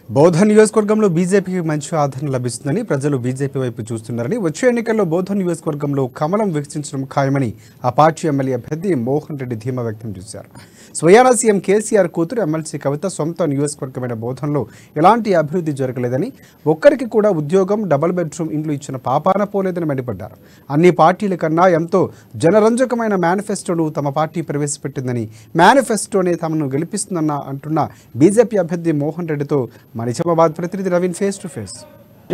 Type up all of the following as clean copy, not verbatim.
బౌద్ధ నియోజకవర్గంలో బీజేపీకి మంచి ఆదరణ లభిస్తుందని ప్రజలు బీజేపీ వైపు చూస్తున్నారని వచ్చే ఎన్నికల్లో బౌద్ధ నియోజకవర్గంలో కమలం వికసించడం ఖాయమని ఆ పార్టీ ఎమ్మెల్యే అభ్యర్థి మోహన్ రెడ్డి ధీమా వ్యక్తం చేశారు. స్వయానా సీఎం కేసీఆర్ కూతురు ఎమ్మెల్సీ కవిత సొంత నియోజకవర్గమైన బౌద్ధంలో ఎలాంటి అభివృద్ధి జరగలేదని, ఒక్కరికి కూడా ఉద్యోగం, డబుల్ బెడ్రూమ్ ఇండ్లు ఇచ్చిన పాపాన పోలేదని మండిపడ్డారు. అన్ని పార్టీల కన్నా ఎంతో జనరంజకమైన మేనిఫెస్టోను తమ పార్టీ ప్రవేశపెట్టిందని, మేనిఫెస్టోనే తమను గెలిపిస్తుందన్న అంటున్న బీజేపీ అభ్యర్థి మోహన్ రెడ్డితో మా నిజామాబాద్ ప్రతినిధి Naveen face to face.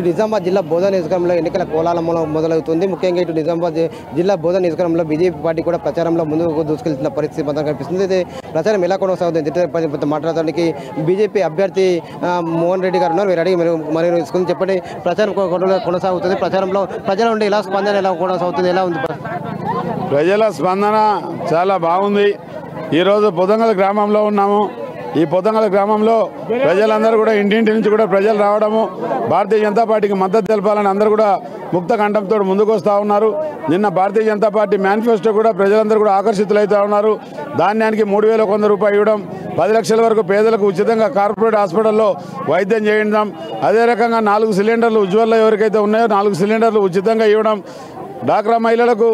Nizamabad జిల్లా బోధ నియోజకవర్గంలో ఎన్నికల కోలాహలం మొదలవుతుంది. ముఖ్యంగా ఇటు నిజామాబాద్ జిల్లా బోధ నియోజకవర్గంలో బీజేపీ పార్టీ కూడా ప్రచారంలో ముందుకు దూసుకెళ్తున్న పరిస్థితి మొత్తం కనిపిస్తుంది. అయితే ప్రచారం ఎలా కొనసాగుతుంది మాట్లాడడానికి బీజేపీ అభ్యర్థి మోహన్ రెడ్డి గారు ఉన్నారు. అడిగి మరి చెప్పండి, ప్రచారం కొనసాగుతుంది. ప్రచారంలో ప్రజల నుండి ఎలా స్పందన ఎలా కొనసాగుతుంది, ఎలా ఉంది? ప్రజల స్పందన చాలా బాగుంది. ఈరోజు పొదంగల్ గ్రామంలో ఉన్నాము. ఈ పొదంగల్ గ్రామంలో ప్రజలందరూ కూడా ఇంటింటి నుంచి కూడా ప్రజలు రావడము, భారతీయ జనతా పార్టీకి మద్దతు తెలపాలని అందరూ కూడా ముక్త కంఠంతో ముందుకు వస్తూ ఉన్నారు. నిన్న భారతీయ జనతా పార్టీ మేనిఫెస్టో కూడా ప్రజలందరూ కూడా ఆకర్షితులవుతూ ఉన్నారు. ధాన్యానికి 3,100 రూపాయలు ఇవ్వడం, 10 లక్షల వరకు పేదలకు ఉచితంగా కార్పొరేట్ హాస్పిటల్లో వైద్యం చేయించడం, అదే రకంగా 4 సిలిండర్లు ఉజ్వల్లో ఎవరికైతే ఉన్నాయో 4 సిలిండర్లు ఉచితంగా ఇవ్వడం, డాక్రా మహిళలకు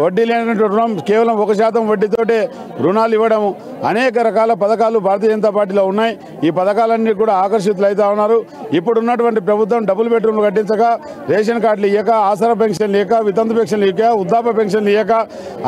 వడ్డీ లేనటువంటి రుణం కేవలం 1% వడ్డీతోటే రుణాలు ఇవ్వడం, అనేక రకాల పథకాలు భారతీయ జనతా పార్టీలో ఉన్నాయి. ఈ పథకాలన్నీ కూడా ఆకర్షితులు అవుతా ఉన్నారు. ఇప్పుడు ఉన్నటువంటి ప్రభుత్వం డబుల్ బెడ్రూమ్లు కట్టించక, రేషన్ కార్డులు ఇవ్వక, ఆసరా పెన్షన్లు ఇవ్వక, వితంతు పెన్షన్లు ఇవ్వక, వృద్ధాప్య పెన్షన్లు ఇవ్వక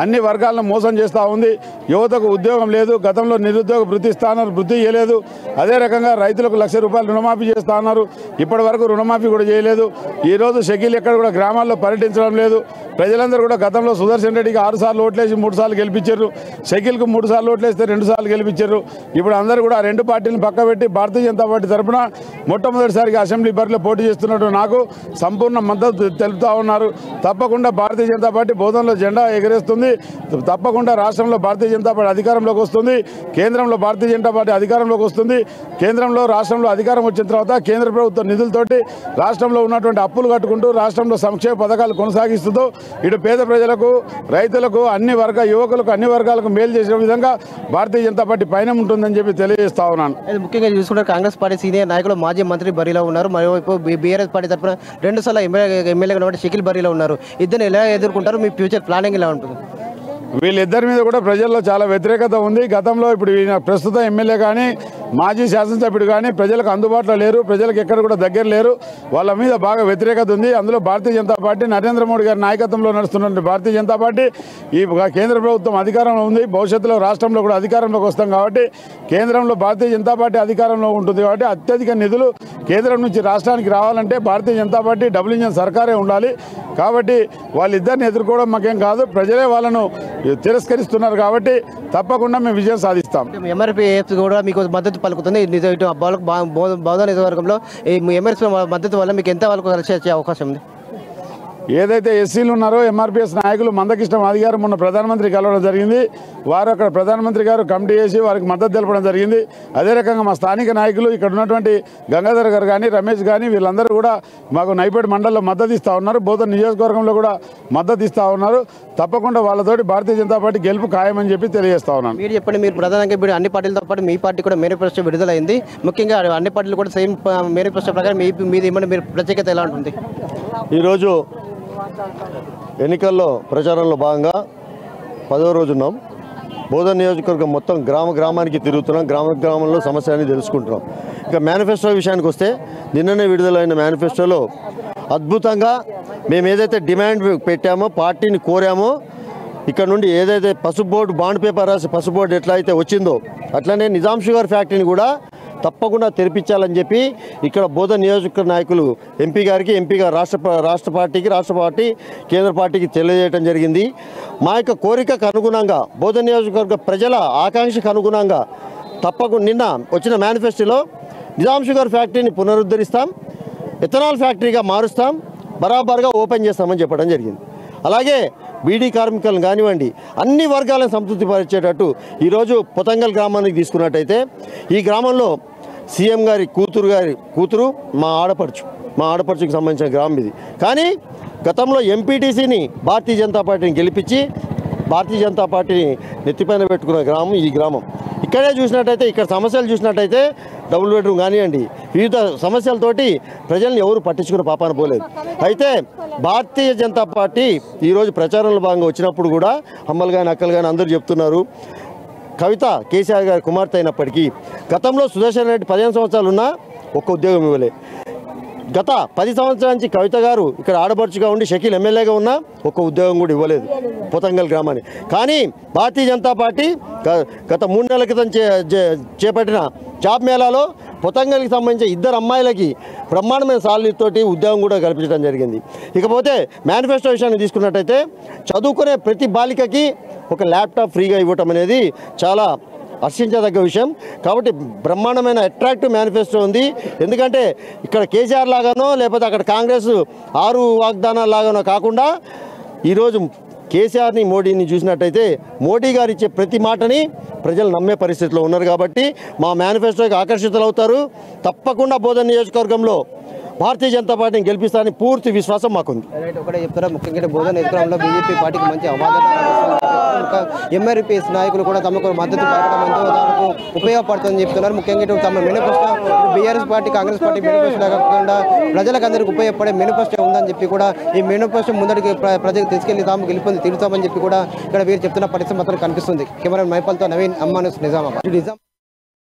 అన్ని వర్గాలను మోసం చేస్తూ ఉంది. యువతకు ఉద్యోగం లేదు. గతంలో నిరుద్యోగ వృత్తి స్థానాలు వృత్తి ఇవ్వలేదు. అదే రకంగా రైతులకు ₹1,00,000 రుణమాఫీ చేస్తూ ఉన్నారు. ఇప్పటి వరకు రుణమాఫీ కూడా చేయలేదు. ఈరోజు షకీల్ ఎక్కడ కూడా గ్రామాల్లో పర్యటించడం లేదు. ప్రజలందరూ కూడా గతంలో సుదర్శన్ రెడ్డికి 6 సార్లు ఓట్లేసి 3 సార్లు గెలిపించారు. షకీల్కు 3 సార్లు ఓట్లేస్తే 2 సార్లు గెలిపించారు. ఇప్పుడు అందరూ కూడా 2 పార్టీలను పక్కబెట్టి భారతీయ జనతా పార్టీ తరఫున మొట్టమొదటిసారిగా అసెంబ్లీ బరిలో పోటీ చేస్తున్నట్టు నాకు సంపూర్ణ మద్దతు తెలుపుతూ ఉన్నారు. తప్పకుండా భారతీయ జనతా పార్టీ బోధనలో జెండా ఎగరేస్తుంది. తప్పకుండా రాష్ట్రంలో భారతీయ జనతా పార్టీ అధికారంలోకి వస్తుంది. కేంద్రంలో భారతీయ జనతా పార్టీ అధికారంలోకి వస్తుంది. కేంద్రంలో రాష్ట్రంలో అధికారం వచ్చిన తర్వాత కేంద్ర ప్రభుత్వ నిధులతోటి రాష్ట్రంలో ఉన్నటువంటి అప్పులు కట్టుకుంటూ రాష్ట్రంలో సంక్షేమ పథకాలు కొనసాగిస్తూ ఇటు పేద ప్రజలకు, రైతులకు, అన్ని యువకులకు, అన్ని వర్గాలకు మేలు చేసే విధంగా భారతీయ జనతా పార్టీ పైన ఉంటుందని చెప్పి తెలియజేస్తా ఉన్నాను. ముఖ్యంగా చూసుకుంటే కాంగ్రెస్ పార్టీ సీనియర్ నాయకులు మాజీ మంత్రి బరిలో ఉన్నారు. మరోవైపు బీఆర్ఎస్ పార్టీ తరఫున 2 సార్లు ఎమ్మెల్యేగా ఉన్నటువంటి షకీల్ బరిలో ఉన్నారు. ఇద్దరిని ఎలా ఎదుర్కొంటారు? మీ ఫ్యూచర్ ప్లానింగ్ ఎలా ఉంటుంది? వీళ్ళిద్దరి మీద కూడా ప్రజల్లో చాలా వ్యతిరేకత ఉంది. గతంలో ఇప్పుడు ప్రస్తుత ఎమ్మెల్యే కానీ మాజీ శాసనసభ్యుడు కానీ ప్రజలకు అందుబాటులో లేరు. ప్రజలకు ఎక్కడ కూడా దగ్గర లేరు. వాళ్ళ మీద బాగా వ్యతిరేకత ఉంది. అందులో భారతీయ జనతా పార్టీ నరేంద్ర మోడీ గారి నాయకత్వంలో నడుస్తున్న భారతీయ జనతా పార్టీ ఈ కేంద్ర ప్రభుత్వం అధికారంలో ఉంది. భవిష్యత్తులో రాష్ట్రంలో కూడా అధికారంలోకి వస్తాం కాబట్టి, కేంద్రంలో భారతీయ జనతా పార్టీ అధికారంలో ఉంటుంది కాబట్టి అత్యధిక నిధులు కేంద్రం నుంచి రాష్ట్రానికి రావాలంటే Bharatiya Janata party double engine సర్కారే ఉండాలి. కాబట్టి వాళ్ళిద్దరిని ఎదుర్కోవడం మాకేం కాదు. ప్రజలే వాళ్ళను తిరస్కరిస్తున్నారు కాబట్టి తప్పకుండా మేము విజయం సాధిస్తాం. ఎంఆర్పీఎఫ్ కూడా మీకు మద్దతు పలుకుతుంది. బౌద్ధ నియోజకవర్గంలో ఈ ఎంఆర్పీ మద్దతు వల్ల మీకు ఎంత వాళ్ళకు కలిసి వచ్చే అవకాశం ఉంది? ఏదైతే ఎస్సీలు ఉన్నారో ఎంఆర్పీఎస్ నాయకులు మందకృష్ణ మాది గారు మొన్న ప్రధానమంత్రి కలవడం జరిగింది. వారు అక్కడ ప్రధానమంత్రి గారు కమిటీ చేసి వారికి మద్దతు తెలపడం జరిగింది. అదే రకంగా మా స్థానిక నాయకులు ఇక్కడ ఉన్నటువంటి గంగాధర్ గారు కానీ, రమేష్ కానీ వీళ్ళందరూ కూడా మాకు నైపేట మండలంలో మద్దతు ఇస్తూ ఉన్నారు. బోధన నియోజకవర్గంలో కూడా మద్దతు ఇస్తూ ఉన్నారు. తప్పకుండా వాళ్ళతోటి భారతీయ జనతా పార్టీ గెలుపు ఖాయమని చెప్పి తెలియజేస్తా ఉన్నాను. మీరు చెప్పండి, మీరు ప్రధానంగా అన్ని పార్టీలతో పాటు మీ పార్టీ కూడా మేనిఫెస్టో విడుదలైంది. ముఖ్యంగా అన్ని పార్టీలు కూడా సేమ్ మేనిఫెస్టో ప్రకారం మీది మీరు ప్రత్యేకత ఎలా ఉంటుంది? ఈరోజు ఎన్నికల్లో ప్రచారంలో భాగంగా 10వ రోజు ఉన్నాం. బోధన నియోజకవర్గం మొత్తం గ్రామానికి తిరుగుతున్నాం. గ్రామంలో సమస్యలని తెలుసుకుంటున్నాం. ఇక మేనిఫెస్టో విషయానికి వస్తే, నిన్ననే విడుదలైన మేనిఫెస్టోలో అద్భుతంగా మేము ఏదైతే డిమాండ్ పెట్టామో, పార్టీని కోరామో, ఇక్కడ నుండి ఏదైతే పసుపు బోర్డు బాండ్ పేపర్ రాసి పసుపు బోర్డు ఎట్లా అయితే వచ్చిందో అట్లనే నిజాం షుగర్ ఫ్యాక్టరీని కూడా తప్పకుండా తెరిపించాలని చెప్పి ఇక్కడ బోధన నియోజకవర్గ నాయకులు ఎంపీ గారు రాష్ట్ర పార్టీ కేంద్ర పార్టీకి తెలియజేయడం జరిగింది. మా యొక్క కోరికకు అనుగుణంగా, బోధన నియోజకవర్గ ప్రజల ఆకాంక్షకు అనుగుణంగా తప్పకుండా నిన్న వచ్చిన మేనిఫెస్టోలో నిజాం షుగర్ ఫ్యాక్టరీని పునరుద్ధరిస్తాం, ఎథనాల్ ఫ్యాక్టరీగా మారుస్తాం, బరాబర్గా ఓపెన్ చేస్తామని చెప్పడం జరిగింది. అలాగే బీడీ కార్మికులను కానివ్వండి, అన్ని వర్గాలను సంతృప్తిపరిచేటట్టు ఈరోజు పొతంగల్ గ్రామానికి తీసుకున్నట్టయితే, ఈ గ్రామంలో సీఎం గారి కూతురు మా ఆడపడుచుకు సంబంధించిన గ్రామం ఇది. కానీ గతంలో ఎంపీటీసీని భారతీయ జనతా పార్టీని గెలిపించి భారతీయ జనతా పార్టీని నెత్తిపైన పెట్టుకున్న గ్రామం ఈ గ్రామం. ఇక్కడే చూసినట్టయితే ఇక్కడ సమస్యలు చూసినట్టయితే డబుల్ బెడ్రూమ్ కానివ్వండి వివిధ సమస్యలతోటి ప్రజల్ని ఎవరు పట్టించుకునే పాపాన పోలేదు. అయితే భారతీయ జనతా పార్టీ ఈరోజు ప్రచారంలో భాగంగా వచ్చినప్పుడు కూడా అమ్మలు కానీ అక్కలు కానీ అందరూ చెప్తున్నారు కవిత కేసీఆర్ గారి కుమార్తె అయినప్పటికీ గతంలో సుదర్శన్ రెడ్డి 15 సంవత్సరాలు ఉన్నా ఒక్క ఉద్యోగం ఇవ్వలే. గత 10 సంవత్సరాల నుంచి కవిత గారు ఇక్కడ ఆడపడుచుగా ఉండి షకీల్ ఎమ్మెల్యేగా ఉన్నా ఒక్క ఉద్యోగం కూడా ఇవ్వలేదు పొతంగల్ గ్రామాన్ని. కానీ భారతీయ జనతా పార్టీ గత 3 నెలల క్రితం చేపట్టిన జాబ్ మేళాలో పొతంగల్కి సంబంధించిన 2 అమ్మాయిలకి బ్రహ్మాండమైన సాలరీతోటి ఉద్యోగం కూడా కల్పించడం జరిగింది. ఇకపోతే మేనిఫెస్టో విషయాన్ని తీసుకున్నట్టయితే చదువుకునే ప్రతి బాలికకి ఒక ల్యాప్టాప్ ఫ్రీగా ఇవ్వటం అనేది చాలా హర్షించదగ్గ విషయం. కాబట్టి బ్రహ్మాండమైన అట్రాక్టివ్ మేనిఫెస్టో ఉంది. ఎందుకంటే ఇక్కడ కేసీఆర్ లాగానో లేకపోతే అక్కడ కాంగ్రెస్ 6 వాగ్దానాల లాగానో కాకుండా ఈరోజు కేసీఆర్ని మోడీని చూసినట్టయితే మోడీ గారు ఇచ్చే ప్రతి మాటని ప్రజలు నమ్మే పరిస్థితిలో ఉన్నారు. కాబట్టి మా మేనిఫెస్టోకి ఆకర్షితులు అవుతారు. తప్పకుండా బోధన్ నియోజకవర్గంలో భారతీయ జనతా పార్టీని గెలిపిస్తారని పూర్తి విశ్వాసం మాకుంది. ఒకటే చెప్తారా, ముఖ్యంగా బోధన్ నియోజకవర్గంలో బీజేపీ పార్టీకి మంచి అవాదన ఎంఆర్పీఎస్ నాయకులు కూడా తమకు మద్దతు పలకడం ఎంతో దానికి ఉపయోగపడుతుందని చెప్తున్నారు. ముఖ్యంగా తమ manifesto BRS party Congress party manifesto కాకుండా ప్రజలకు అందరికీ ఉపయోగపడే మేనిఫెస్టో ఉందని చెప్పి కూడా ఈ మేనిఫెస్టో ముందడికి ప్రజలకు తీసుకెళ్లి తాము గెలుపొంది తీరుతామని చెప్పి కూడా ఇక్కడ వీరు చెప్తున్న పరిస్థితి మాత్రం కనిపిస్తుంది. కెమెరా మైపల్తో నవీన్, అమ్మానుస్, నిజామాబాద్.